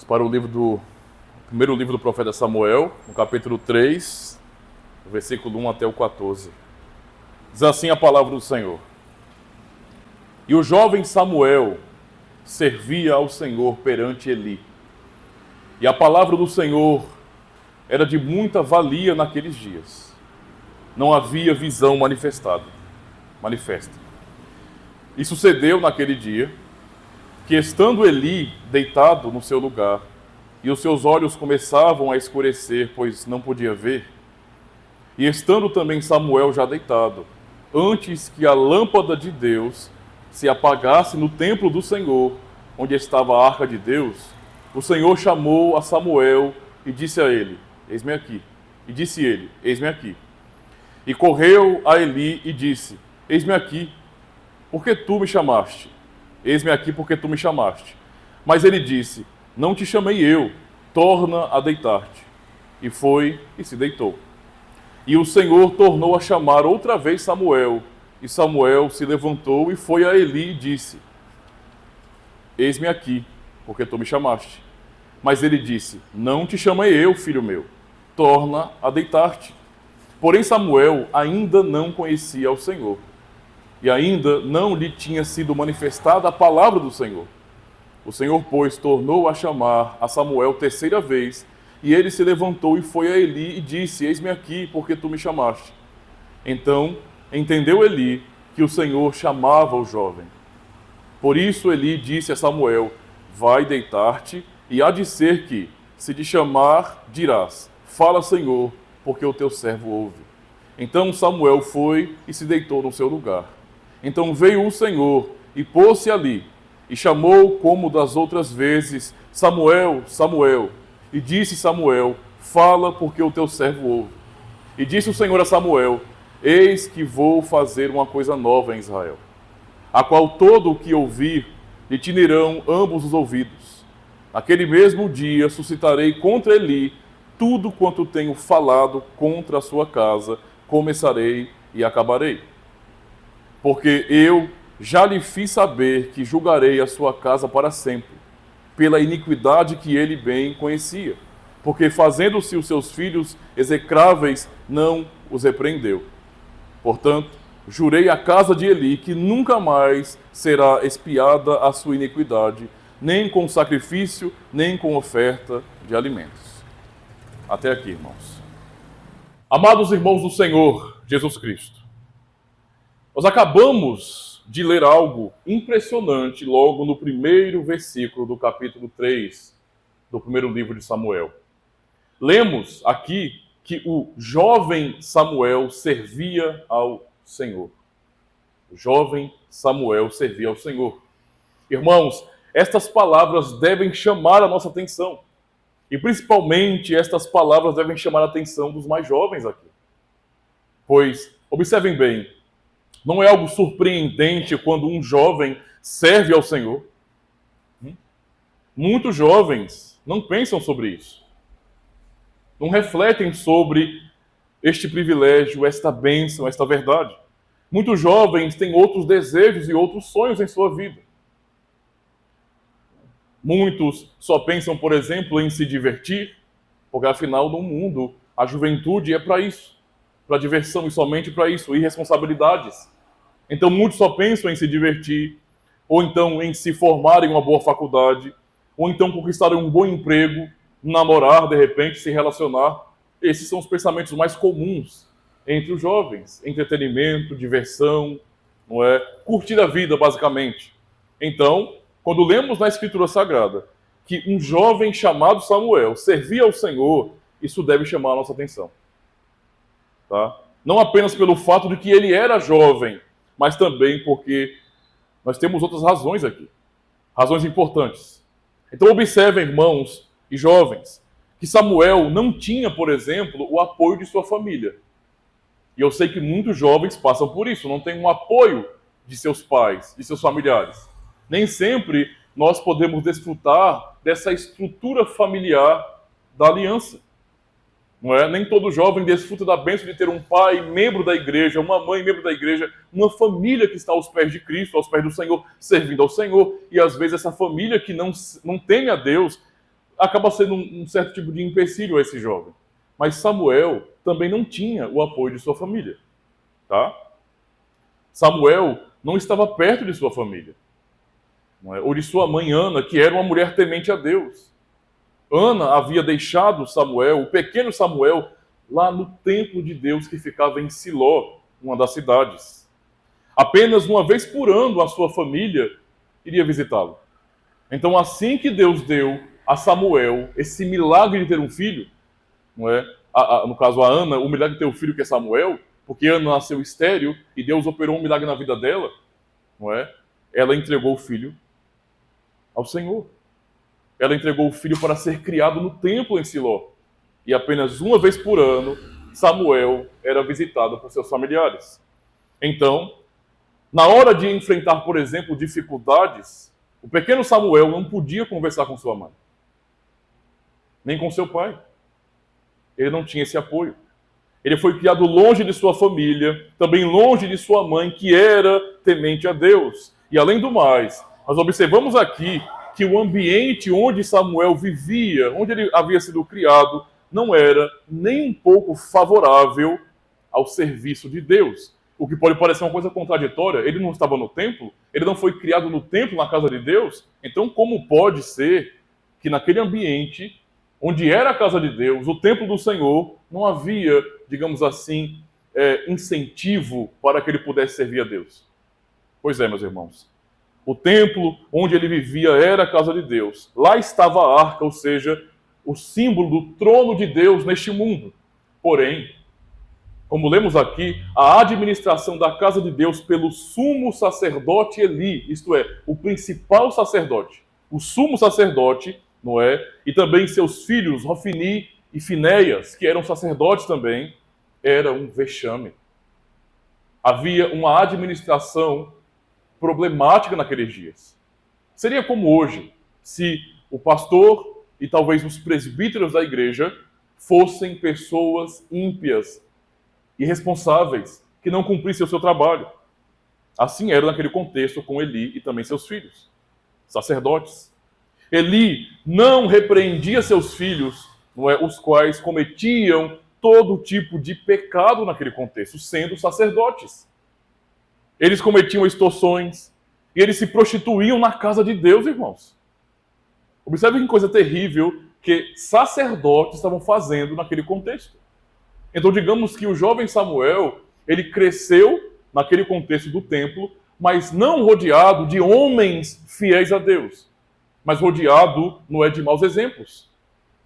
para o primeiro livro do profeta Samuel, no capítulo 3, versículo 1 até o 14. Diz assim a palavra do Senhor. E o jovem Samuel servia ao Senhor perante Eli. E a palavra do Senhor era de muita valia naqueles dias. Não havia visão manifesta. E sucedeu naquele dia que, estando Eli deitado no seu lugar, e os seus olhos começavam a escurecer, pois não podia ver, e estando também Samuel já deitado, antes que a lâmpada de Deus se apagasse no templo do Senhor, onde estava a arca de Deus, o Senhor chamou a Samuel e disse a ele: Eis-me aqui. E disse ele: Eis-me aqui. E correu a Eli e disse: Eis-me aqui, porque tu me chamaste. Eis-me aqui, porque tu me chamaste. Mas ele disse: Não te chamei eu, torna a deitar-te. E foi e se deitou. E o Senhor tornou a chamar outra vez Samuel. E Samuel se levantou e foi a Eli e disse: Eis-me aqui, porque tu me chamaste. Mas ele disse: Não te chamei eu, filho meu, torna a deitar-te. Porém Samuel ainda não conhecia ao Senhor, e ainda não lhe tinha sido manifestada a palavra do Senhor. O Senhor, pois, tornou a chamar a Samuel terceira vez, e ele se levantou e foi a Eli e disse: Eis-me aqui, porque tu me chamaste. Então entendeu Eli que o Senhor chamava o jovem. Por isso Eli disse a Samuel: Vai deitar-te, e há de ser que, se te chamar, dirás: Fala, Senhor, porque o teu servo ouve. Então Samuel foi e se deitou no seu lugar. Então veio o Senhor e pôs-se ali, e chamou como das outras vezes: Samuel, Samuel. E disse Samuel: Fala, porque o teu servo ouve. E disse o Senhor a Samuel: Eis que vou fazer uma coisa nova em Israel, a qual todo o que ouvir lhe tinirão ambos os ouvidos. Naquele mesmo dia suscitarei contra Eli tudo quanto tenho falado contra a sua casa, começarei e acabarei. Porque eu já lhe fiz saber que julgarei a sua casa para sempre, pela iniquidade que ele bem conhecia, porque fazendo-se os seus filhos execráveis, não os repreendeu. Portanto, jurei à casa de Eli que nunca mais será expiada a sua iniquidade, nem com sacrifício, nem com oferta de alimentos. Até aqui, irmãos. Amados irmãos do Senhor Jesus Cristo, nós acabamos de ler algo impressionante logo no primeiro versículo do capítulo 3 do primeiro livro de Samuel. Lemos aqui que o jovem Samuel servia ao Senhor. O jovem Samuel servia ao Senhor. Irmãos, estas palavras devem chamar a nossa atenção. E principalmente estas palavras devem chamar a atenção dos mais jovens aqui. Pois, observem bem, não é algo surpreendente quando um jovem serve ao Senhor. Muitos jovens não pensam sobre isso. Não refletem sobre este privilégio, esta bênção, esta verdade. Muitos jovens têm outros desejos e outros sonhos em sua vida. Muitos só pensam, por exemplo, em se divertir, porque afinal no mundo a juventude é para isso, para diversão e somente para isso, irresponsabilidades. Então muitos só pensam em se divertir, ou então em se formar em uma boa faculdade, ou então conquistar um bom emprego, namorar, de repente, se relacionar. Esses são os pensamentos mais comuns entre os jovens. Entretenimento, diversão, não é? Curtir a vida, basicamente. Então, quando lemos na Escritura Sagrada que um jovem chamado Samuel servia ao Senhor, isso deve chamar a nossa atenção. Tá? Não apenas pelo fato de que ele era jovem, mas também porque nós temos outras razões aqui. Razões importantes. Então observem, irmãos e jovens, que Samuel não tinha, por exemplo, o apoio de sua família. E eu sei que muitos jovens passam por isso, não têm um apoio de seus pais, de seus familiares. Nem sempre nós podemos desfrutar dessa estrutura familiar da aliança. Não é? Nem todo jovem desfruta da bênção de ter um pai membro da igreja, uma mãe membro da igreja, uma família que está aos pés de Cristo, aos pés do Senhor, servindo ao Senhor. E às vezes essa família que não teme a Deus, acaba sendo um certo tipo de empecilho a esse jovem. Mas Samuel também não tinha o apoio de sua família, tá? Samuel não estava perto de sua família, não é? Ou de sua mãe Ana, que era uma mulher temente a Deus. Ana havia deixado Samuel, o pequeno Samuel, lá no templo de Deus que ficava em Siló, uma das cidades. Apenas uma vez por ano a sua família iria visitá-lo. Então, assim que Deus deu a Samuel esse milagre de ter um filho, não é? No caso a Ana, o milagre de ter um filho que é Samuel, porque Ana nasceu estéril e Deus operou um milagre na vida dela, não é? Ela entregou o filho ao Senhor. Ela entregou o filho para ser criado no templo em Siló. E apenas uma vez por ano, Samuel era visitado por seus familiares. Então, na hora de enfrentar, por exemplo, dificuldades, o pequeno Samuel não podia conversar com sua mãe, nem com seu pai. Ele não tinha esse apoio. Ele foi criado longe de sua família, também longe de sua mãe, que era temente a Deus. E além do mais, nós observamos aqui que o ambiente onde Samuel vivia, onde ele havia sido criado, não era nem um pouco favorável ao serviço de Deus. O que pode parecer uma coisa contraditória. Ele não estava no templo, ele não foi criado no templo, na casa de Deus. Então, como pode ser que naquele ambiente, onde era a casa de Deus, o templo do Senhor, não havia, digamos assim, incentivo para que ele pudesse servir a Deus? Pois é, meus irmãos. O templo onde ele vivia era a casa de Deus. Lá estava a arca, ou seja, o símbolo do trono de Deus neste mundo. Porém, como lemos aqui, a administração da casa de Deus pelo sumo sacerdote Eli, isto é, o principal sacerdote, o sumo sacerdote, não é? E também seus filhos, Hofni e Finéias, que eram sacerdotes também, era um vexame. Havia uma administração problemática naqueles dias. Seria como hoje, se o pastor e talvez os presbíteros da igreja fossem pessoas ímpias, irresponsáveis, que não cumprissem o seu trabalho. Assim era naquele contexto com Eli e também seus filhos, sacerdotes. Eli não repreendia seus filhos, não é, os quais cometiam todo tipo de pecado naquele contexto, sendo sacerdotes. Eles cometiam extorsões e eles se prostituíam na casa de Deus, irmãos. Observe que coisa terrível que sacerdotes estavam fazendo naquele contexto. Então, digamos que o jovem Samuel, ele cresceu naquele contexto do templo, mas não rodeado de homens fiéis a Deus, mas rodeado, não é, de maus exemplos,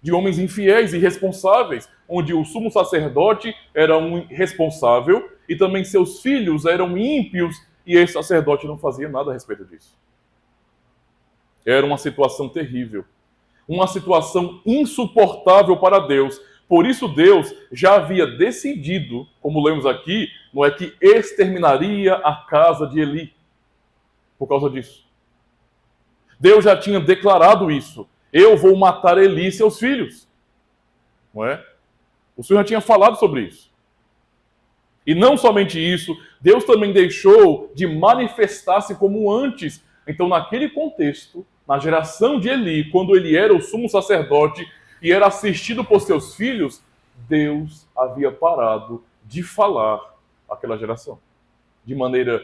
de homens infiéis e irresponsáveis, onde o sumo sacerdote era um irresponsável e também seus filhos eram ímpios e esse sacerdote não fazia nada a respeito disso. Era uma situação terrível, uma situação insuportável para Deus. Por isso Deus já havia decidido, como lemos aqui, não é, que exterminaria a casa de Eli por causa disso. Deus já tinha declarado isso. Eu vou matar Eli e seus filhos. Não é? O Senhor já tinha falado sobre isso. E não somente isso, Deus também deixou de manifestar-se como antes. Então, naquele contexto, na geração de Eli, quando ele era o sumo sacerdote e era assistido por seus filhos, Deus havia parado de falar àquela geração. De maneira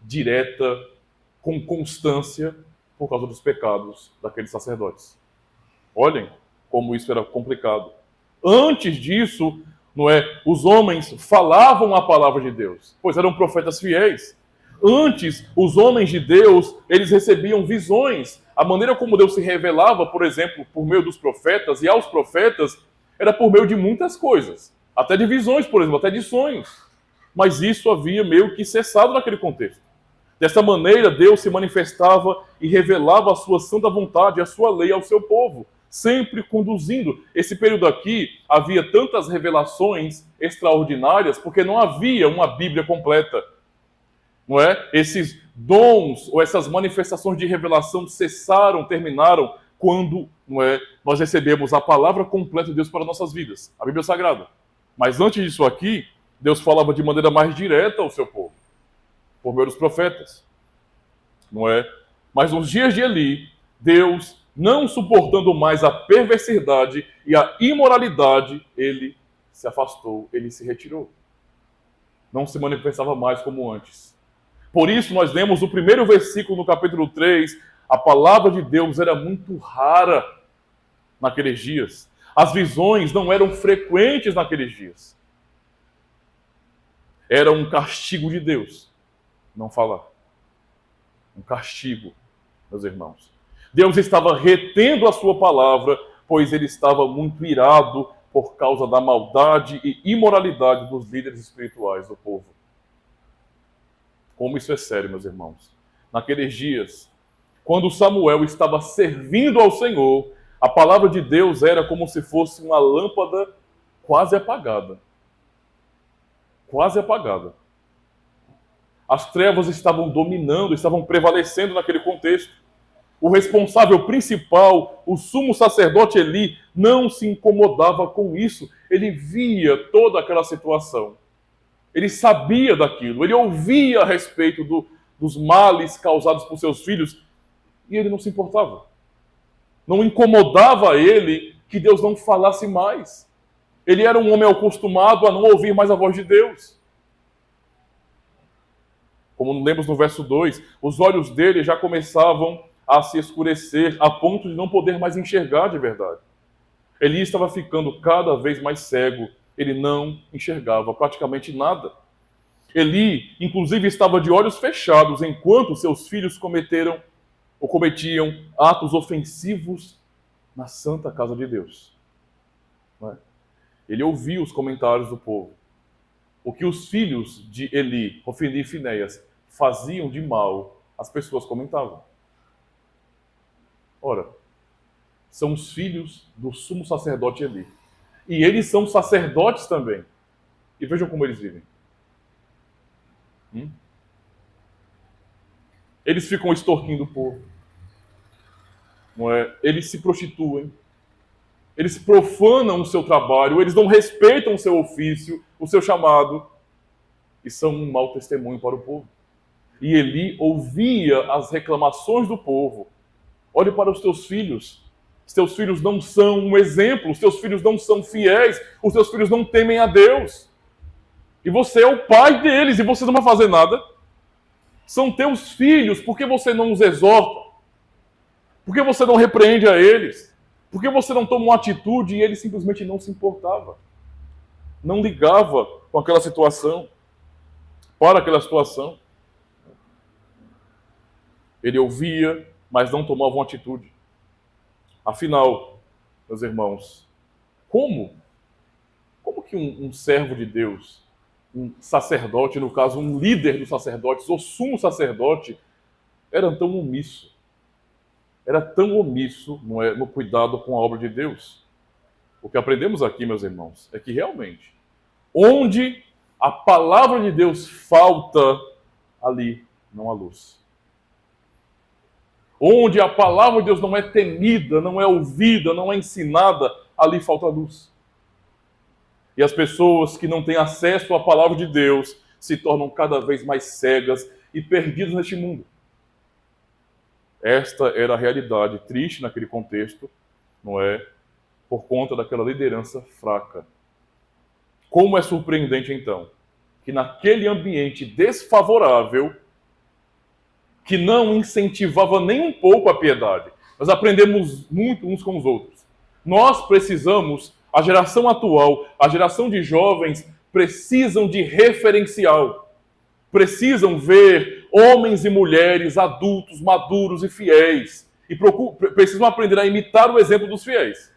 direta, com constância, por causa dos pecados daqueles sacerdotes. Olhem como isso era complicado. Antes disso, não é, os homens falavam a palavra de Deus, pois eram profetas fiéis. Antes, os homens de Deus, eles recebiam visões. A maneira como Deus se revelava, por exemplo, por meio dos profetas e aos profetas, era por meio de muitas coisas. Até de visões, por exemplo, até de sonhos. Mas isso havia meio que cessado naquele contexto. Dessa maneira, Deus se manifestava e revelava a sua santa vontade, a sua lei ao seu povo, sempre conduzindo. Esse período aqui, havia tantas revelações extraordinárias, porque não havia uma Bíblia completa. Não é? Esses dons ou essas manifestações de revelação cessaram, terminaram, quando, não é, nós recebemos a palavra completa de Deus para nossas vidas, a Bíblia Sagrada. Mas antes disso aqui, Deus falava de maneira mais direta ao seu povo, por meio dos profetas. Não é? Mas nos dias de Eli, Deus Não suportando mais a perversidade e a imoralidade, ele se afastou, ele se retirou. Não se manifestava mais como antes. Por isso, nós lemos o primeiro versículo no capítulo 3, a palavra de Deus era muito rara naqueles dias. As visões não eram frequentes naqueles dias. Era um castigo de Deus não falar. Um castigo, meus irmãos. Deus estava retendo a sua palavra, pois ele estava muito irado por causa da maldade e imoralidade dos líderes espirituais do povo. Como isso é sério, meus irmãos. Naqueles dias, quando Samuel estava servindo ao Senhor, a palavra de Deus era como se fosse uma lâmpada quase apagada. Quase apagada. As trevas estavam dominando, estavam prevalecendo naquele contexto. O responsável principal, o sumo sacerdote Eli, não se incomodava com isso. Ele via toda aquela situação. Ele sabia daquilo, ele ouvia a respeito dos males causados por seus filhos e ele não se importava. Não incomodava ele que Deus não falasse mais. Ele era um homem acostumado a não ouvir mais a voz de Deus. Como lemos no verso 2, os olhos dele já começavam a se escurecer a ponto de não poder mais enxergar de verdade. Eli estava ficando cada vez mais cego. Ele não enxergava praticamente nada. Eli, inclusive, estava de olhos fechados enquanto seus filhos cometiam atos ofensivos na santa casa de Deus. Ele ouvia os comentários do povo. O que os filhos de Eli, Hofni e Finéias, faziam de mal, as pessoas comentavam. Ora, são os filhos do sumo sacerdote Eli. E eles são sacerdotes também. E vejam como eles vivem. Eles ficam extorquindo o povo. Não é? Eles se prostituem. Eles profanam o seu trabalho. Eles não respeitam o seu ofício, o seu chamado. E são um mau testemunho para o povo. E Eli ouvia as reclamações do povo. Olhe para os teus filhos. Os teus filhos não são um exemplo, os teus filhos não são fiéis, os teus filhos não temem a Deus. E você é o pai deles e você não vai fazer nada. São teus filhos, por que você não os exorta? Por que você não repreende a eles? Por que você não toma uma atitude e ele simplesmente não se importava? Não ligava com aquela situação, para aquela situação. Ele ouvia, mas não tomava uma atitude. Afinal, meus irmãos, como que um servo de Deus, um sacerdote, no caso, um líder dos sacerdotes, ou sumo sacerdote, era tão omisso? Era tão omisso no cuidado com a obra de Deus? O que aprendemos aqui, meus irmãos, é que realmente, onde a palavra de Deus falta, ali não há luz. Onde a palavra de Deus não é temida, não é ouvida, não é ensinada, ali falta luz. E as pessoas que não têm acesso à palavra de Deus se tornam cada vez mais cegas e perdidas neste mundo. Esta era a realidade triste naquele contexto, não é? Por conta daquela liderança fraca. Como é surpreendente, então, que naquele ambiente desfavorável, que não incentivava nem um pouco a piedade, nós aprendemos muito uns com os outros. Nós precisamos, a geração atual, a geração de jovens, precisam de referencial. Precisam ver homens e mulheres adultos, maduros e fiéis. E precisam aprender a imitar o exemplo dos fiéis.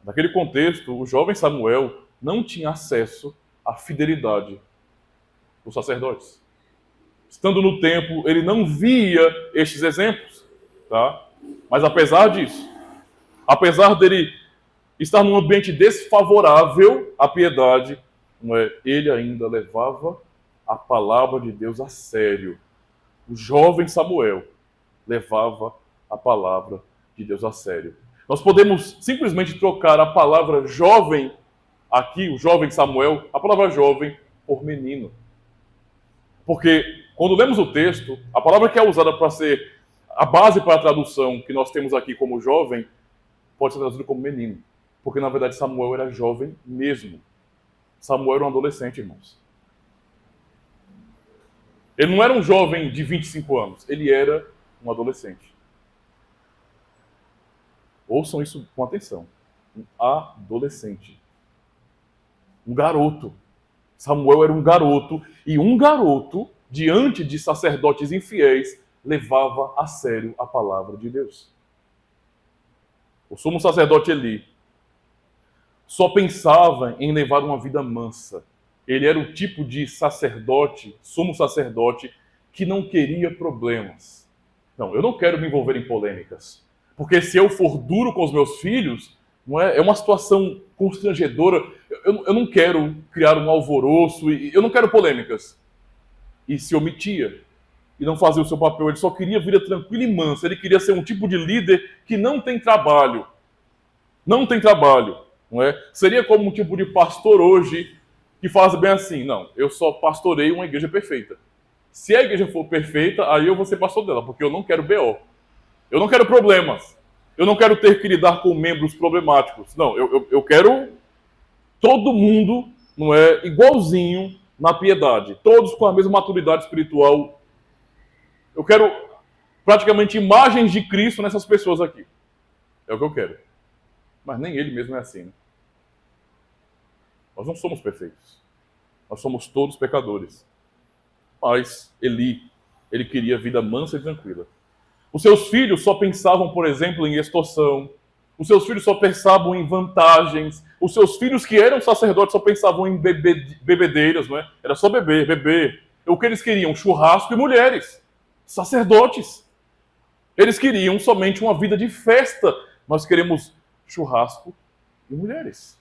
Naquele contexto, o jovem Samuel não tinha acesso à fidelidade dos sacerdotes. Estando no templo, ele não via estes exemplos. Tá? Mas apesar disso, apesar dele estar num ambiente desfavorável à piedade, ele ainda levava a palavra de Deus a sério. O jovem Samuel levava a palavra de Deus a sério. Nós podemos simplesmente trocar a palavra jovem, aqui, o jovem Samuel, a palavra jovem, por menino. Porque, quando lemos o texto, a palavra que é usada para ser A base para a tradução que nós temos aqui como jovem pode ser traduzido como menino, porque na verdade Samuel era jovem mesmo. Samuel era um adolescente, irmãos. Ele não era um jovem de 25 anos, ele era um adolescente. Ouçam isso com atenção. Um adolescente. Um garoto. Samuel era um garoto, e um garoto, diante de sacerdotes infiéis, levava a sério a palavra de Deus. O sumo sacerdote Eli só pensava em levar uma vida mansa. Ele era o tipo de sacerdote, sumo sacerdote, que não queria problemas. Não, eu não quero me envolver em polêmicas. Porque se eu for duro com os meus filhos, não é uma situação constrangedora. Eu não quero criar um alvoroço, eu não quero polêmicas. E se omitia e não fazia o seu papel. Ele só queria vida tranquila e mansa. Ele queria ser um tipo de líder que não tem trabalho. Não tem trabalho. Não é? Seria como um tipo de pastor hoje que faz bem assim. Não, eu só pastorei uma igreja perfeita. Se a igreja for perfeita, aí eu vou ser pastor dela, porque eu não quero BO. Eu não quero problemas. Eu não quero ter que lidar com membros problemáticos. Não, eu quero todo mundo, não é, igualzinho na piedade. Todos com a mesma maturidade espiritual. Eu quero praticamente imagens de Cristo nessas pessoas aqui. É o que eu quero. Mas nem ele mesmo é assim, né? Nós não somos perfeitos. Nós somos todos pecadores. Mas Eli, ele queria vida mansa e tranquila. Os seus filhos só pensavam, por exemplo, em extorsão. Os seus filhos só pensavam em vantagens. Os seus filhos que eram sacerdotes só pensavam em bebedeiras, não é? Era só beber, beber. O que eles queriam? Churrasco e mulheres. Sacerdotes. Eles queriam somente uma vida de festa. Nós queremos churrasco e mulheres.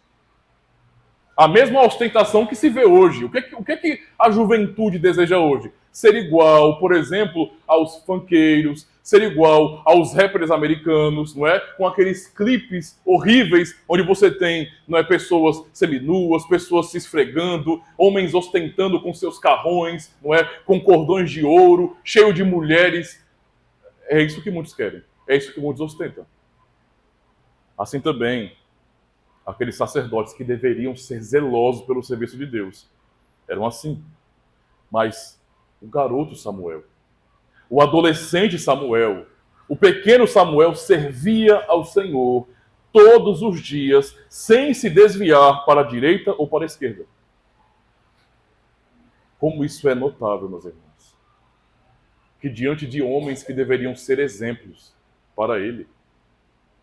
A mesma ostentação que se vê hoje. O que é que a juventude deseja hoje? Ser igual, por exemplo, aos funkeiros, ser igual aos rappers americanos, não é? Com aqueles clipes horríveis, onde você tem, não é, pessoas seminuas, pessoas se esfregando, homens ostentando com seus carrões, não é? Com cordões de ouro, cheio de mulheres. É isso que muitos querem. É isso que muitos ostentam. Assim também, aqueles sacerdotes que deveriam ser zelosos pelo serviço de Deus eram assim. Mas o garoto Samuel, o adolescente Samuel, o pequeno Samuel servia ao Senhor todos os dias, sem se desviar para a direita ou para a esquerda. Como isso é notável, meus irmãos. Que diante de homens que deveriam ser exemplos para ele,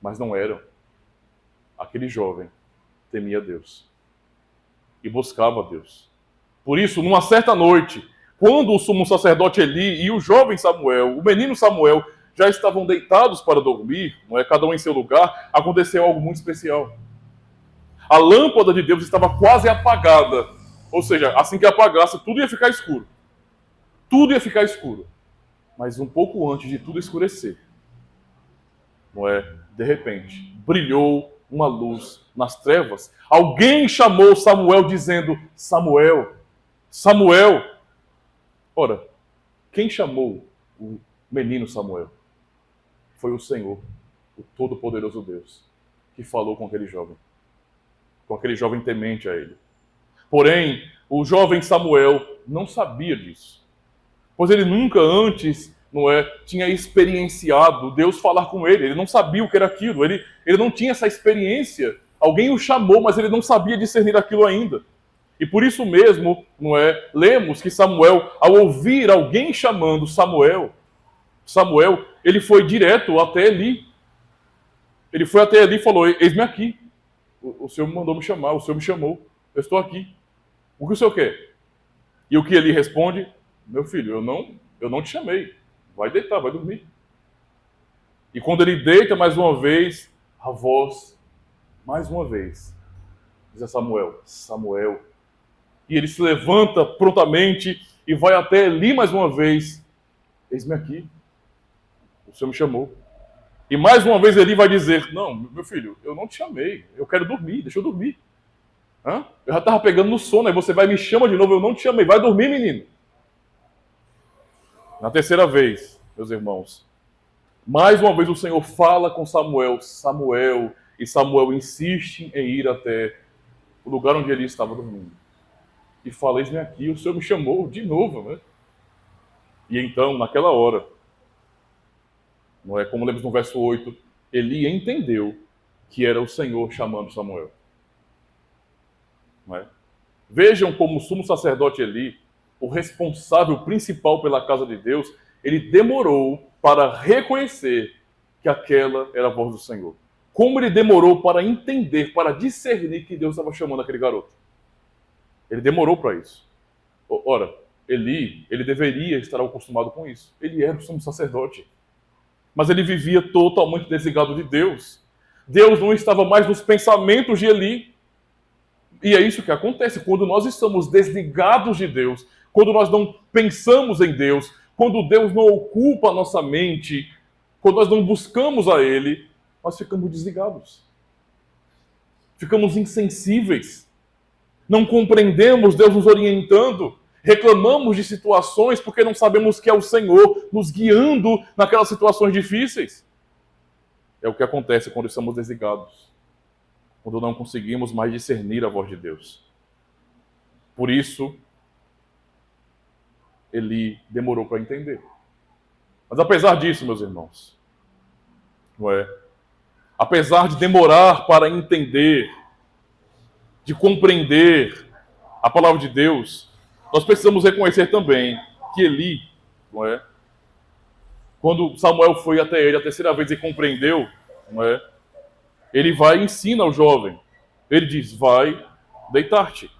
mas não eram, aquele jovem temia Deus e buscava Deus. Por isso, numa certa noite, quando o sumo sacerdote Eli e o jovem Samuel, o menino Samuel, já estavam deitados para dormir, não é, cada um em seu lugar, aconteceu algo muito especial. A lâmpada de Deus estava quase apagada. Ou seja, assim que apagasse, tudo ia ficar escuro. Tudo ia ficar escuro. Mas um pouco antes de tudo escurecer, não é, de repente, brilhou uma luz nas trevas. Alguém chamou Samuel dizendo: Samuel, Samuel. Ora, quem chamou o menino Samuel? Foi o Senhor, o Todo-Poderoso Deus, que falou com aquele jovem temente a ele. Porém, o jovem Samuel não sabia disso, pois ele nunca antes, não é, tinha experienciado Deus falar com ele. Ele não sabia o que era aquilo, ele não tinha essa experiência. Alguém o chamou, mas ele não sabia discernir aquilo ainda. E por isso mesmo, não é, lemos que Samuel, ao ouvir alguém chamando Samuel, ele foi direto até Eli. Ele foi até Eli e falou: eis-me aqui. O Senhor me mandou me chamar, o Senhor me chamou. Eu estou aqui. O que o Senhor quer? E o que Eli responde? Meu filho, eu não te chamei. Vai deitar, vai dormir. E quando ele deita mais uma vez, a voz, mais uma vez, diz a Samuel: Samuel. E ele se levanta prontamente e vai até Eli mais uma vez. Eis-me aqui. O Senhor me chamou. E mais uma vez Eli vai dizer: não, meu filho, eu não te chamei. Eu quero dormir, deixa eu dormir. Hã? Eu já estava pegando no sono, aí você vai e me chama de novo. Eu não te chamei. Vai dormir, menino. Na terceira vez, meus irmãos, Mais uma vez o Senhor fala com Samuel, Samuel, e Samuel insiste em ir até o lugar onde Eli estava dormindo. E fala, eis-me aqui, o Senhor me chamou de novo, né? E então, naquela hora, não é como lemos no verso 8, Eli entendeu que era o Senhor chamando Samuel. Não é? Vejam como o sumo sacerdote Eli, o responsável principal pela casa de Deus, ele demorou para reconhecer que aquela era a voz do Senhor. Como ele demorou para entender, para discernir que Deus estava chamando aquele garoto. Ele demorou para isso. Ora, Eli, ele deveria estar acostumado com isso. Ele era o sumo sacerdote. Mas ele vivia totalmente desligado de Deus. Deus não estava mais nos pensamentos de Eli. E é isso que acontece quando nós estamos desligados de Deus, quando nós não pensamos em Deus, quando Deus não ocupa a nossa mente, quando nós não buscamos a Ele, nós ficamos desligados. Ficamos insensíveis. Não compreendemos Deus nos orientando. Reclamamos de situações porque não sabemos que é o Senhor nos guiando naquelas situações difíceis. É o que acontece quando estamos desligados. Quando não conseguimos mais discernir a voz de Deus. Por isso, Eli demorou para entender. Mas apesar disso, meus irmãos, não é? Apesar de demorar para entender, de compreender a palavra de Deus, nós precisamos reconhecer também que Eli, não é? Quando Samuel foi até ele a terceira vez e compreendeu, não é? Ele vai e ensina ao jovem. Ele diz, vai deitar-te.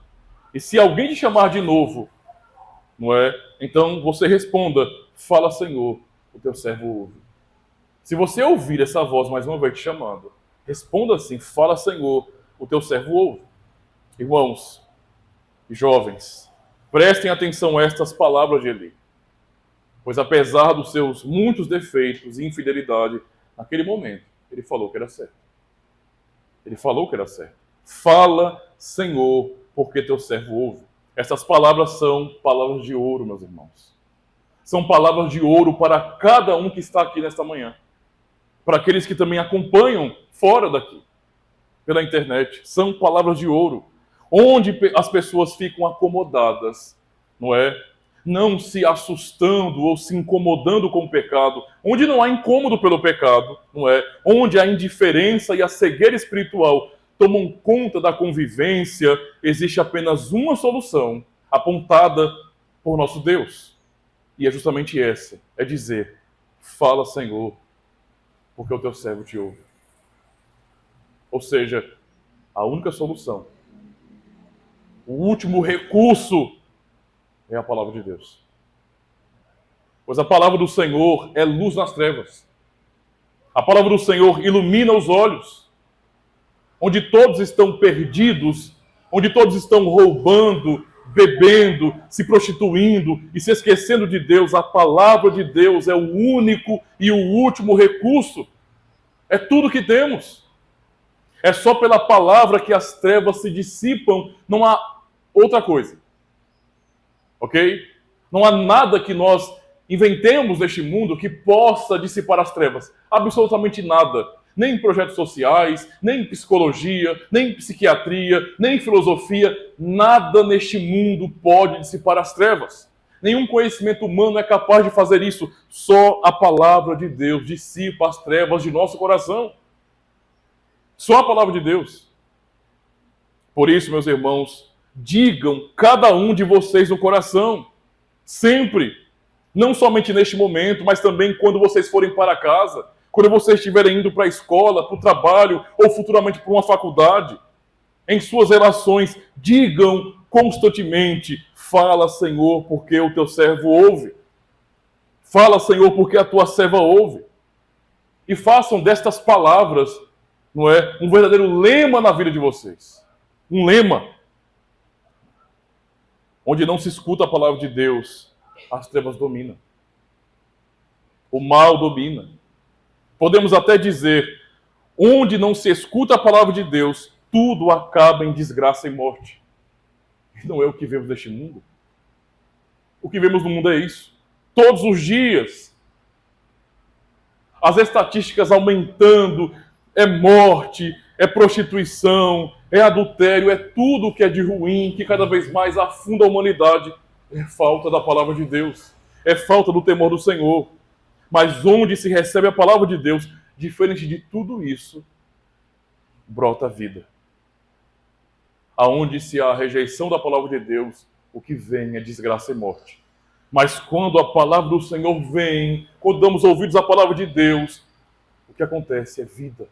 E se alguém te chamar de novo, não é? Então você responda, fala Senhor, o teu servo ouve. Se você ouvir essa voz mais uma vez te chamando, responda assim, fala Senhor, o teu servo ouve. Irmãos e jovens, prestem atenção a estas palavras de Eli. Pois apesar dos seus muitos defeitos e infidelidade, naquele momento, ele falou que era certo. Ele falou que era certo. Fala, Senhor, porque teu servo ouve. Essas palavras são palavras de ouro, meus irmãos. São palavras de ouro para cada um que está aqui nesta manhã. Para aqueles que também acompanham fora daqui, pela internet. São palavras de ouro. Onde as pessoas ficam acomodadas, não é? Não se assustando ou se incomodando com o pecado, onde não há incômodo pelo pecado, não é? Onde a indiferença e a cegueira espiritual tomam conta da convivência, existe apenas uma solução apontada por nosso Deus. E é justamente essa, é dizer, fala Senhor, porque o teu servo te ouve. Ou seja, a única solução, o último recurso é a palavra de Deus. Pois a palavra do Senhor é luz nas trevas. A palavra do Senhor ilumina os olhos. Onde todos estão perdidos, onde todos estão roubando, bebendo, se prostituindo e se esquecendo de Deus, a palavra de Deus é o único e o último recurso. É tudo que temos. É só pela palavra que as trevas se dissipam, não há outra coisa. Ok? Não há nada que nós inventemos neste mundo que possa dissipar as trevas. Absolutamente nada. Nem projetos sociais, nem psicologia, nem psiquiatria, nem filosofia. Nada neste mundo pode dissipar as trevas. Nenhum conhecimento humano é capaz de fazer isso. Só a palavra de Deus dissipa as trevas de nosso coração. Só a palavra de Deus. Por isso, meus irmãos, digam cada um de vocês no coração, sempre, não somente neste momento, mas também quando vocês forem para casa, quando vocês estiverem indo para a escola, para o trabalho, ou futuramente para uma faculdade, em suas relações, digam constantemente, fala Senhor, porque o teu servo ouve. Fala Senhor, porque a tua serva ouve. E façam destas palavras, não é, um verdadeiro lema na vida de vocês. Um lema. Onde não se escuta a palavra de Deus, as trevas dominam. O mal domina. Podemos até dizer, onde não se escuta a palavra de Deus, tudo acaba em desgraça e morte. Não é o que vemos neste mundo. O que vemos no mundo é isso. Todos os dias, As estatísticas aumentando, é morte, é prostituição, é adultério, é tudo que é de ruim, que cada vez mais afunda a humanidade. É falta da palavra de Deus, é falta do temor do Senhor. Mas onde se recebe a palavra de Deus, diferente de tudo isso, brota a vida. Aonde se há a rejeição da palavra de Deus, o que vem é desgraça e morte. Mas quando a palavra do Senhor vem, quando damos ouvidos à palavra de Deus, o que acontece é vida.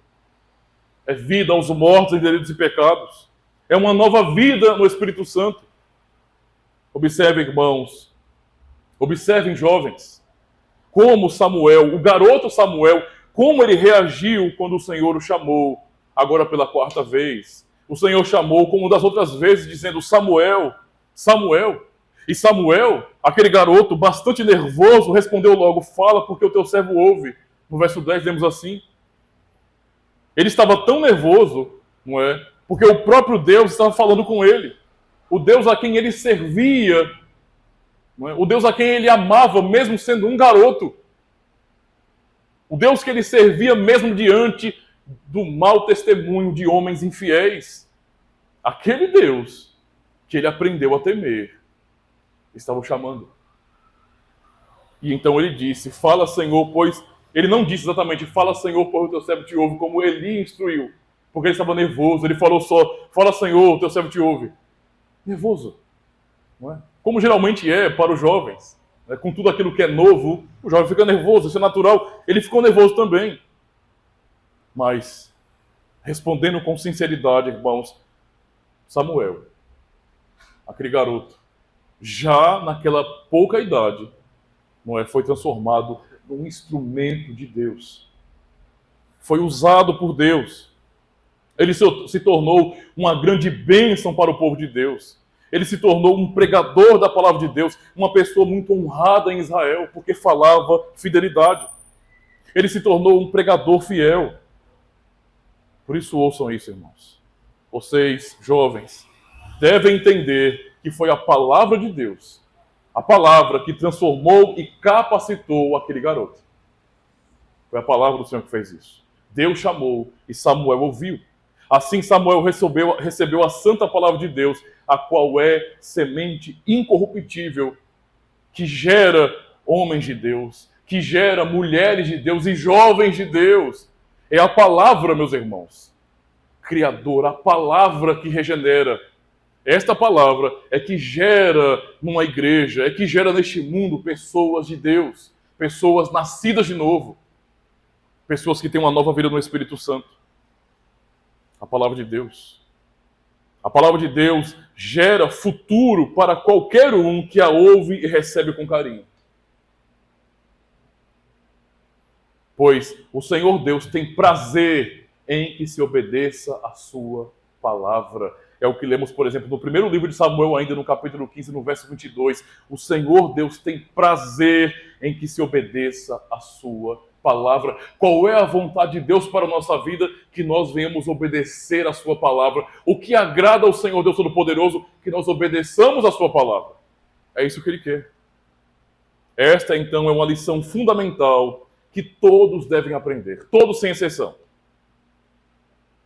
É vida aos mortos em delitos e pecados. É uma nova vida no Espírito Santo. Observem, irmãos. Observem, jovens. Como Samuel, o garoto Samuel, como ele reagiu quando o Senhor o chamou, agora pela 4ª vez. O Senhor chamou como das outras vezes, dizendo: Samuel, Samuel. E Samuel, aquele garoto bastante nervoso, respondeu logo: fala, porque o teu servo ouve. No verso 10 lemos assim. Ele estava tão nervoso, não é? Porque o próprio Deus estava falando com ele. O Deus a quem ele servia, não é? O Deus a quem ele amava, mesmo sendo um garoto. O Deus que ele servia mesmo diante do mau testemunho de homens infiéis. Aquele Deus que ele aprendeu a temer, estava o chamando. E então ele disse: fala, Senhor, pois... Ele não disse exatamente: fala, Senhor, pois o teu servo te ouve, como Eli instruiu. Porque ele estava nervoso. Ele falou só: fala, Senhor, o teu servo te ouve. Nervoso. Não é? Como geralmente é para os jovens. Né? Com tudo aquilo que é novo, o jovem fica nervoso. Isso é natural. Ele ficou nervoso também. Mas, respondendo com sinceridade, irmãos, Samuel, aquele garoto, já naquela pouca idade, não é, foi transformado num instrumento de Deus. Foi usado por Deus. Ele se tornou uma grande bênção para o povo de Deus. Ele se tornou um pregador da palavra de Deus, uma pessoa muito honrada em Israel, porque falava fidelidade. Ele se tornou um pregador fiel. Por isso, ouçam isso, irmãos. Vocês, jovens, devem entender que foi a palavra de Deus, a palavra que transformou e capacitou aquele garoto. Foi a palavra do Senhor que fez isso. Deus chamou e Samuel ouviu. Assim Samuel recebeu a santa palavra de Deus, a qual é semente incorruptível, que gera homens de Deus, que gera mulheres de Deus e jovens de Deus. É a palavra, meus irmãos, criadora, a palavra que regenera. Esta palavra é que gera numa igreja, é que gera neste mundo pessoas de Deus, pessoas nascidas de novo, pessoas que têm uma nova vida no Espírito Santo. A palavra de Deus. A palavra de Deus gera futuro para qualquer um que a ouve e recebe com carinho. Pois o Senhor Deus tem prazer em que se obedeça a sua palavra. É o que lemos, por exemplo, no primeiro livro de Samuel, ainda no capítulo 15, no verso 22. O Senhor Deus tem prazer em que se obedeça a sua palavra. Qual é a vontade de Deus para a nossa vida? Que nós venhamos obedecer a sua palavra. O que agrada ao Senhor Deus Todo-Poderoso? Que nós obedeçamos a sua palavra. É isso que Ele quer. Esta, então, é uma lição fundamental que todos devem aprender. Todos, sem exceção.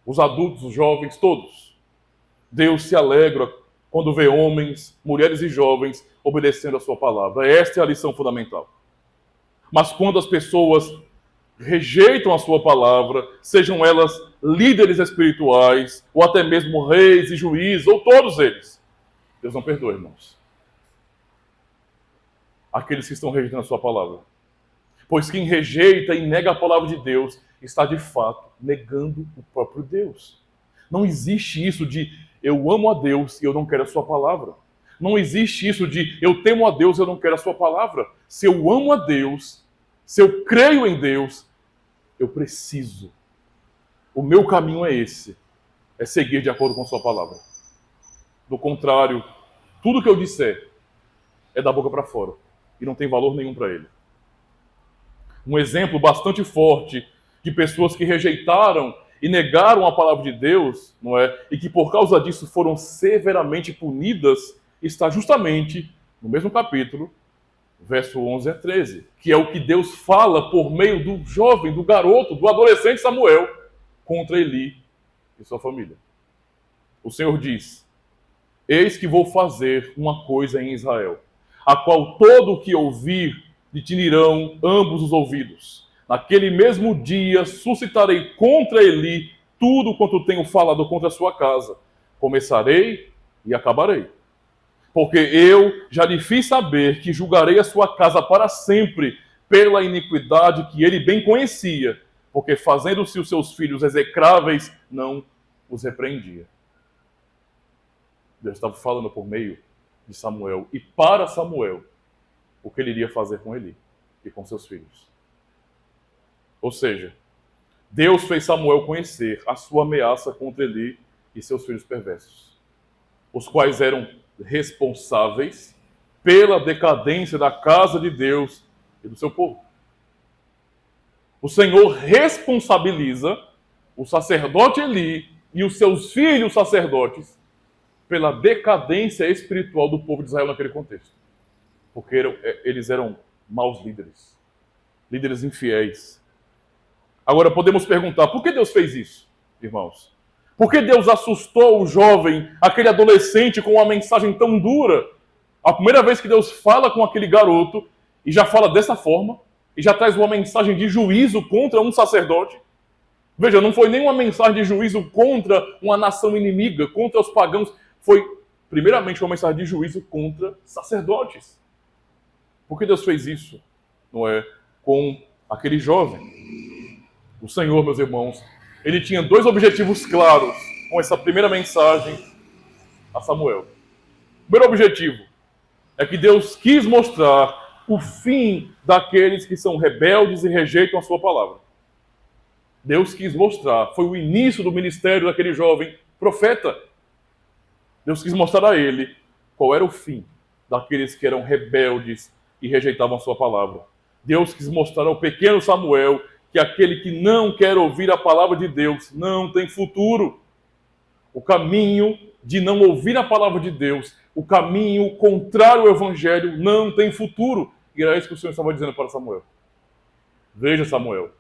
Os adultos, os jovens, todos. Deus se alegra quando vê homens, mulheres e jovens obedecendo a sua palavra. Esta é a lição fundamental. Mas quando as pessoas rejeitam a sua palavra, sejam elas líderes espirituais, ou até mesmo reis e juízes, ou todos eles, Deus não perdoa, irmãos. Aqueles que estão rejeitando a sua palavra. Pois quem rejeita e nega a palavra de Deus está, de fato, negando o próprio Deus. Não existe isso de eu amo a Deus e eu não quero a sua palavra. Não existe isso de eu temo a Deus e eu não quero a sua palavra. Se eu amo a Deus, se eu creio em Deus, eu preciso. O meu caminho é esse. É seguir de acordo com a sua palavra. Do contrário, tudo que eu disser é da boca para fora. E não tem valor nenhum para ele. Um exemplo bastante forte de pessoas que rejeitaram e negaram a palavra de Deus, não é? E que por causa disso foram severamente punidas, está justamente no mesmo capítulo, verso 11 a 13, que é o que Deus fala por meio do jovem, do garoto, do adolescente Samuel contra Eli e sua família. O Senhor diz: eis que vou fazer uma coisa em Israel, a qual todo o que ouvir lhe tinirão ambos os ouvidos. Naquele mesmo dia suscitarei contra Eli tudo quanto tenho falado contra a sua casa. Começarei e acabarei. Porque eu já lhe fiz saber que julgarei a sua casa para sempre pela iniquidade que ele bem conhecia, porque fazendo-se os seus filhos execráveis, não os repreendia. Deus estava falando por meio de Samuel e para Samuel o que ele iria fazer com Eli e com seus filhos. Ou seja, Deus fez Samuel conhecer a sua ameaça contra Eli e seus filhos perversos, os quais eram responsáveis pela decadência da casa de Deus e do seu povo. O Senhor responsabiliza o sacerdote Eli e os seus filhos sacerdotes pela decadência espiritual do povo de Israel naquele contexto. Porque eles eram maus líderes, líderes infiéis. Agora podemos perguntar, por que Deus fez isso, irmãos? Por que Deus assustou o jovem, aquele adolescente, com uma mensagem tão dura? A primeira vez que Deus fala com aquele garoto, e já fala dessa forma, e já traz uma mensagem de juízo contra um sacerdote. Veja, não foi nenhuma mensagem de juízo contra uma nação inimiga, contra os pagãos. Foi, primeiramente, uma mensagem de juízo contra sacerdotes. Por que Deus fez isso? Não é? Com aquele jovem. O Senhor, meus irmãos, ele tinha dois objetivos claros com essa primeira mensagem a Samuel. O primeiro objetivo é que Deus quis mostrar o fim daqueles que são rebeldes e rejeitam a sua palavra. Deus quis mostrar, foi o início do ministério daquele jovem profeta. Deus quis mostrar a ele qual era o fim daqueles que eram rebeldes e rejeitavam a sua palavra. Deus quis mostrar ao pequeno Samuel que aquele que não quer ouvir a palavra de Deus não tem futuro. O caminho de não ouvir a palavra de Deus, o caminho contrário ao evangelho, não tem futuro. E era isso que o Senhor estava dizendo para Samuel. Veja, Samuel,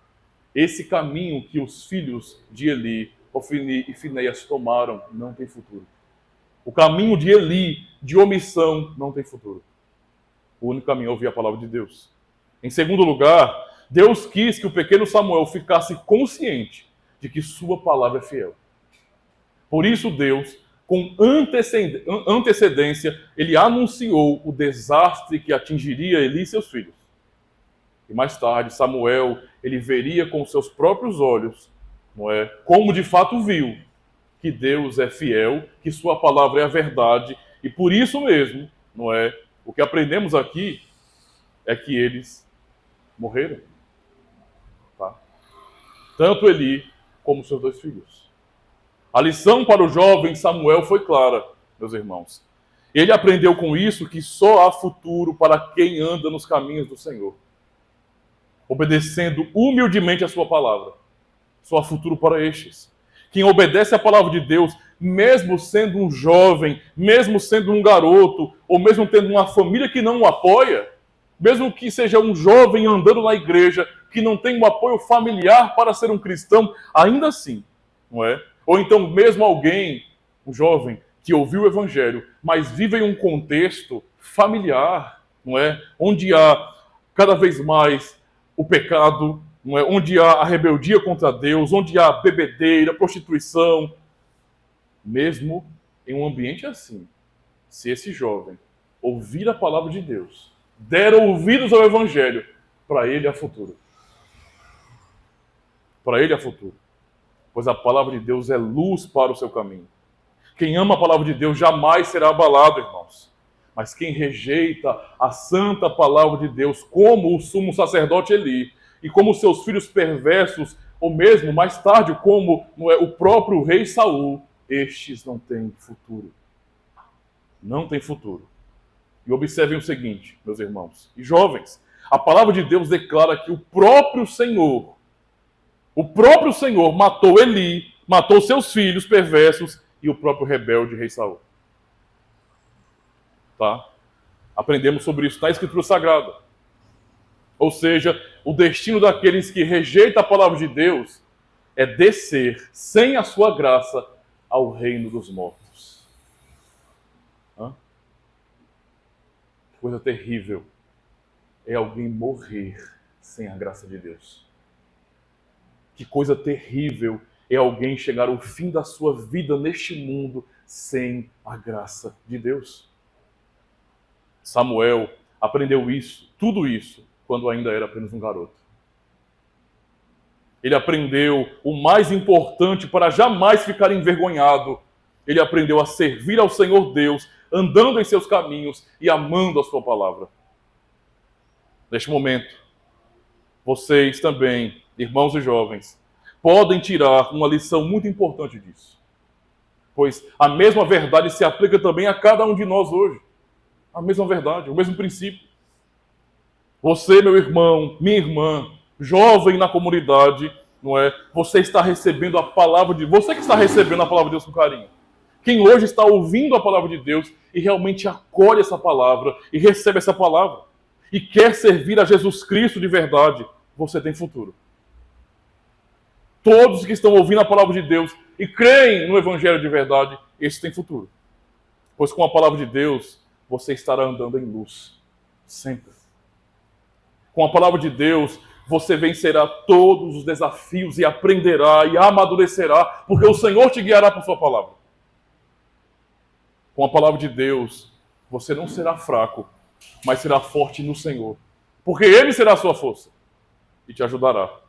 esse caminho que os filhos de Eli, Ofni e Finéias tomaram, não tem futuro. O caminho de Eli, de omissão, não tem futuro. O único caminho é ouvir a palavra de Deus. Em segundo lugar, Deus quis que o pequeno Samuel ficasse consciente de que sua palavra é fiel. Por isso Deus, com antecedência, ele anunciou o desastre que atingiria Eli e seus filhos. E mais tarde, Samuel, ele veria com seus próprios olhos, não é, como de fato viu, que Deus é fiel, que sua palavra é a verdade, e por isso mesmo, não é, o que aprendemos aqui é que eles morreram. Tá? Tanto Eli como seus dois filhos. A lição para o jovem Samuel foi clara, meus irmãos. Ele aprendeu com isso que só há futuro para quem anda nos caminhos do Senhor, obedecendo humildemente a sua palavra. Só há futuro para estes. Quem obedece à palavra de Deus, mesmo sendo um jovem, mesmo sendo um garoto, ou mesmo tendo uma família que não o apoia, mesmo que seja um jovem andando na igreja, que não tem um apoio familiar para ser um cristão, ainda assim, não é? Ou então mesmo alguém, um jovem, que ouviu o evangelho, mas vive em um contexto familiar, não é? Onde há cada vez mais o pecado, não é? Onde há a rebeldia contra Deus, onde há bebedeira, prostituição. Mesmo em um ambiente assim, se esse jovem ouvir a palavra de Deus, der ouvidos ao evangelho, para ele há futuro. Para ele há futuro. Pois a palavra de Deus é luz para o seu caminho. Quem ama a palavra de Deus jamais será abalado, irmãos. Mas quem rejeita a santa palavra de Deus, como o sumo sacerdote Eli, e como seus filhos perversos, ou mesmo mais tarde, como o próprio rei Saul, estes não têm futuro. Não têm futuro. E observem o seguinte, meus irmãos e jovens, a palavra de Deus declara que o próprio Senhor matou Eli, matou seus filhos perversos e o próprio rebelde rei Saul. Tá? Aprendemos sobre isso na Escritura Sagrada. Ou seja, o destino daqueles que rejeitam a palavra de Deus é descer, sem a sua graça, ao reino dos mortos. Coisa terrível é alguém morrer sem a graça de Deus. Que coisa terrível é alguém chegar ao fim da sua vida neste mundo sem a graça de Deus. Samuel aprendeu isso, tudo isso, quando ainda era apenas um garoto. Ele aprendeu o mais importante para jamais ficar envergonhado. Ele aprendeu a servir ao Senhor Deus, andando em seus caminhos e amando a sua palavra. Neste momento, vocês também, irmãos e jovens, podem tirar uma lição muito importante disso. Pois a mesma verdade se aplica também a cada um de nós hoje. A mesma verdade, o mesmo princípio. Você, meu irmão, minha irmã, jovem na comunidade, não é? Você está recebendo a palavra de Deus. Você que está recebendo a palavra de Deus com carinho. Quem hoje está ouvindo a palavra de Deus e realmente acolhe essa palavra e recebe essa palavra e quer servir a Jesus Cristo de verdade, você tem futuro. Todos que estão ouvindo a palavra de Deus e creem no Evangelho de verdade, esses têm futuro. Pois com a palavra de Deus, você estará andando em luz. Sempre. Com a palavra de Deus, você vencerá todos os desafios e aprenderá e amadurecerá, porque o Senhor te guiará por sua palavra. Com a palavra de Deus, você não será fraco, mas será forte no Senhor, porque Ele será a sua força e te ajudará.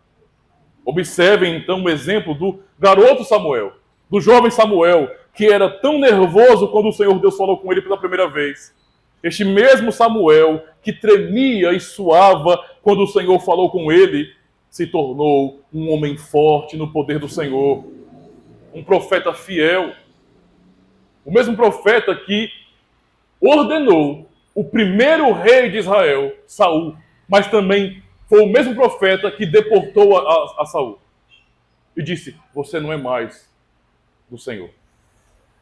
Observem então o exemplo do garoto Samuel, do jovem Samuel, que era tão nervoso quando o Senhor Deus falou com ele pela primeira vez. Este mesmo Samuel, que tremia e suava quando o Senhor falou com ele, se tornou um homem forte no poder do Senhor, um profeta fiel. O mesmo profeta que ordenou o primeiro rei de Israel, Saul, mas também foi o mesmo profeta que deportou a Saul e disse: você não é mais do Senhor.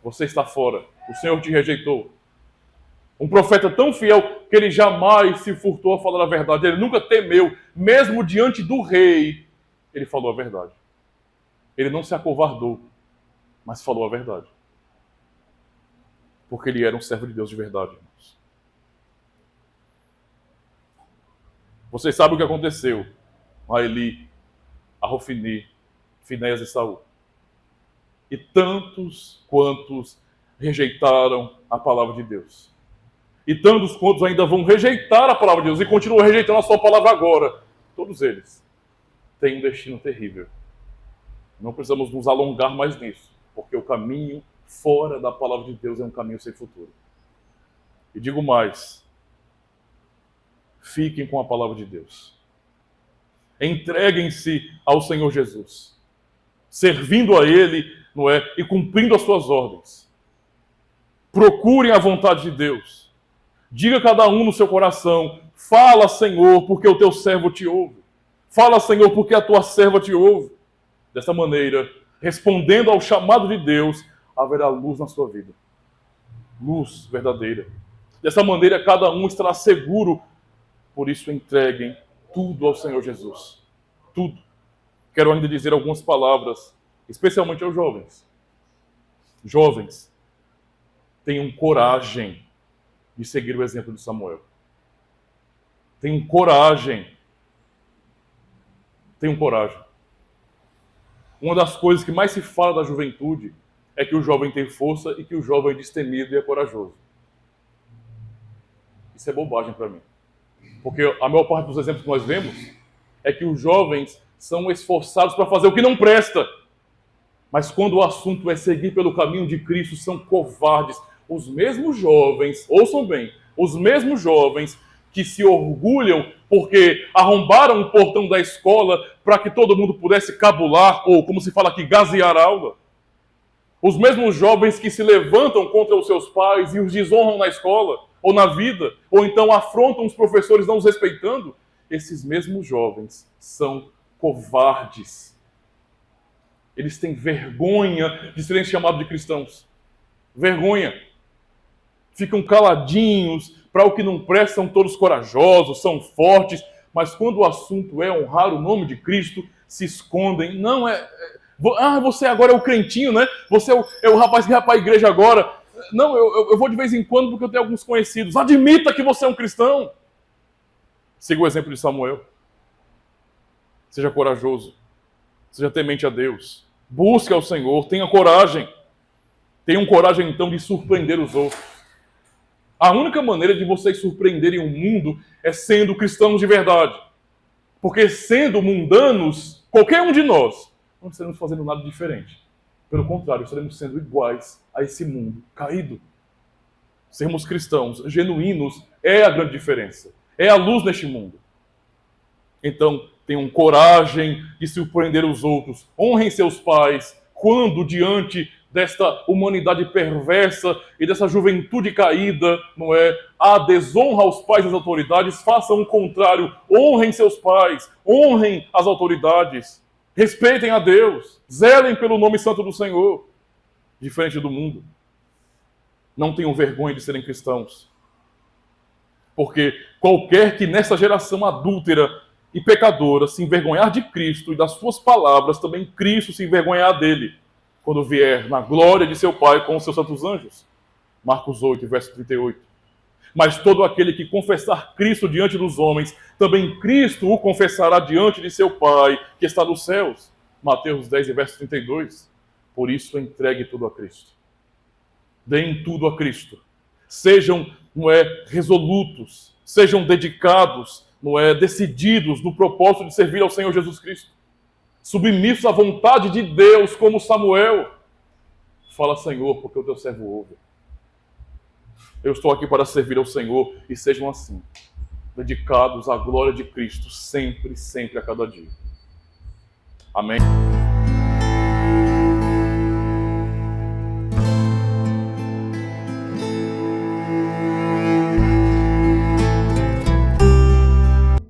Você está fora. O Senhor te rejeitou. Um profeta tão fiel que ele jamais se furtou a falar a verdade. Ele nunca temeu, mesmo diante do rei, ele falou a verdade. Ele não se acovardou, mas falou a verdade. Porque ele era um servo de Deus de verdade, irmãos. Vocês sabem o que aconteceu a Eli, a Hofni, Finéias e Saul. E tantos quantos rejeitaram a palavra de Deus. E tantos quantos ainda vão rejeitar a palavra de Deus e continuam rejeitando a sua palavra agora. Todos eles têm um destino terrível. Não precisamos nos alongar mais nisso, porque o caminho fora da palavra de Deus é um caminho sem futuro. E digo mais, fiquem com a palavra de Deus. Entreguem-se ao Senhor Jesus, servindo a Ele, não é? E cumprindo as suas ordens. Procurem a vontade de Deus. Diga cada um no seu coração: fala, Senhor, porque o teu servo te ouve. Fala, Senhor, porque a tua serva te ouve. Dessa maneira, respondendo ao chamado de Deus, haverá luz na sua vida. Luz verdadeira. Dessa maneira, cada um estará seguro. Por isso, entreguem tudo ao Senhor Jesus. Tudo. Quero ainda dizer algumas palavras, especialmente aos jovens. Jovens, tenham coragem de seguir o exemplo de Samuel. Tenham coragem. Tenham coragem. Uma das coisas que mais se fala da juventude é que o jovem tem força e que o jovem é destemido e é corajoso. Isso é bobagem para mim. Porque a maior parte dos exemplos que nós vemos é que os jovens são esforçados para fazer o que não presta. Mas quando o assunto é seguir pelo caminho de Cristo, são covardes. Os mesmos jovens, ouçam bem, os mesmos jovens que se orgulham porque arrombaram o portão da escola para que todo mundo pudesse cabular, ou como se fala aqui, gazear a aula. Os mesmos jovens que se levantam contra os seus pais e os desonram na escola, ou na vida, ou então afrontam os professores não os respeitando, esses mesmos jovens são covardes. Eles têm vergonha de serem chamados de cristãos. Vergonha. ficam caladinhos, para o que não presta são todos corajosos, são fortes, mas quando o assunto é honrar o nome de Cristo, se escondem. Não você agora é o crentinho, né? Você é o rapaz que vai para a igreja agora. Não, eu vou de vez em quando porque eu tenho alguns conhecidos. Admita que você é um cristão. Siga o exemplo de Samuel. Seja corajoso. Seja temente a Deus. Busque ao Senhor. Tenha coragem. Tenham coragem, então, de surpreender os outros. A única maneira de vocês surpreenderem o mundo é sendo cristãos de verdade. Porque sendo mundanos, qualquer um de nós, não estaremos fazendo nada diferente. Pelo contrário, estaremos sendo iguais a esse mundo caído. Sermos cristãos genuínos é a grande diferença. É a luz neste mundo. Então, tenham coragem de surpreender os outros. Honrem seus pais quando, diante desta humanidade perversa e dessa juventude caída, a desonra aos pais e às autoridades, façam o contrário. Honrem seus pais, honrem as autoridades, respeitem a Deus, zelem pelo nome santo do Senhor, diferente do mundo. Não tenham vergonha de serem cristãos, porque qualquer que nessa geração adúltera e pecadora se envergonhar de Cristo e das suas palavras, também Cristo se envergonhar dele, quando vier na glória de seu Pai com os seus santos anjos. Marcos 8, verso 38. Mas todo aquele que confessar Cristo diante dos homens, também Cristo o confessará diante de seu Pai, que está nos céus. Mateus 10, verso 32. Por isso, entregue tudo a Cristo. Deem tudo a Cristo. Sejam, resolutos, sejam dedicados, decididos no propósito de servir ao Senhor Jesus Cristo. Submissos à vontade de Deus, como Samuel. Fala, Senhor, porque o teu servo ouve. Eu estou aqui para servir ao Senhor, e sejam assim, dedicados à glória de Cristo, sempre, sempre, a cada dia. Amém.